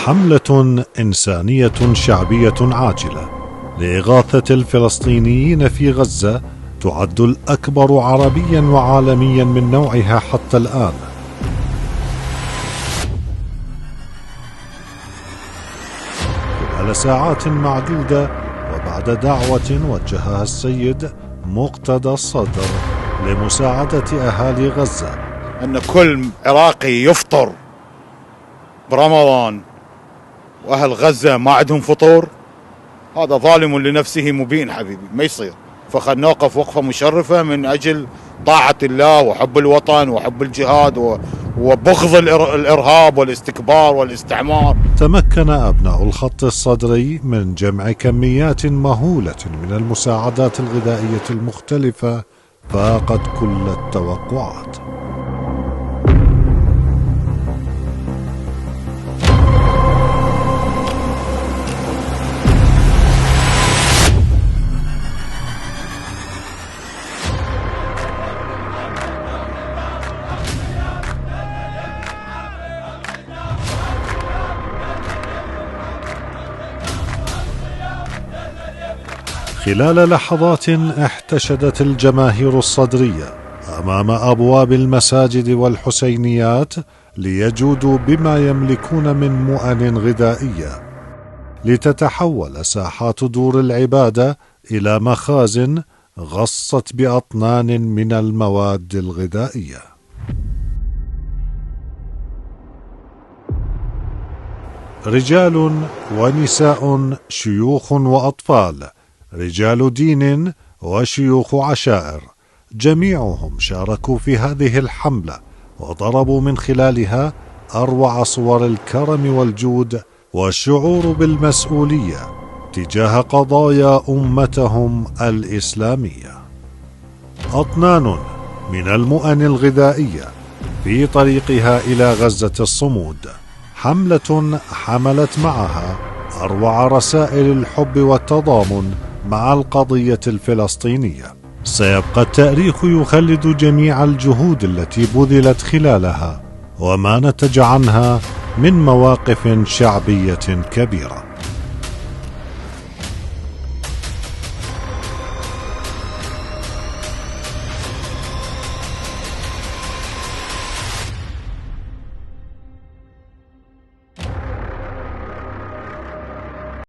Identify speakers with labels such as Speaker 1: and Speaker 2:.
Speaker 1: حملة إنسانية شعبية عاجلة لإغاثة الفلسطينيين في غزة تعد الأكبر عربيا وعالميا من نوعها حتى الآن. خلال ساعات معدودة وبعد دعوة وجهها السيد مقتدى الصدر لمساعدة أهالي غزة،
Speaker 2: أن كل عراقي يفطر برمضان وأهل غزة ما عندهم فطور، هذا ظالم لنفسه مبين حبيبي، ما يصير. فخل نوقف وقفة مشرفة من أجل طاعة الله وحب الوطن وحب الجهاد وبغض الإرهاب والاستكبار والاستعمار.
Speaker 1: تمكن أبناء الخط الصدري من جمع كميات مهولة من المساعدات الغذائية المختلفة فاقت كل التوقعات. خلال لحظات احتشدت الجماهير الصدرية أمام أبواب المساجد والحسينيات ليجودوا بما يملكون من مؤن غذائية، لتتحول ساحات دور العبادة إلى مخازن غصت بأطنان من المواد الغذائية. رجال ونساء، شيوخ وأطفال، رجال دين وشيوخ عشائر، جميعهم شاركوا في هذه الحملة وضربوا من خلالها أروع صور الكرم والجود والشعور بالمسؤولية تجاه قضايا أمتهم الإسلامية. أطنان من المؤن الغذائية في طريقها إلى غزة الصمود، حملة حملت معها أروع رسائل الحب والتضامن مع القضية الفلسطينية. سيبقى التاريخ يخلد جميع الجهود التي بذلت خلالها وما نتج عنها من مواقف شعبية كبيرة.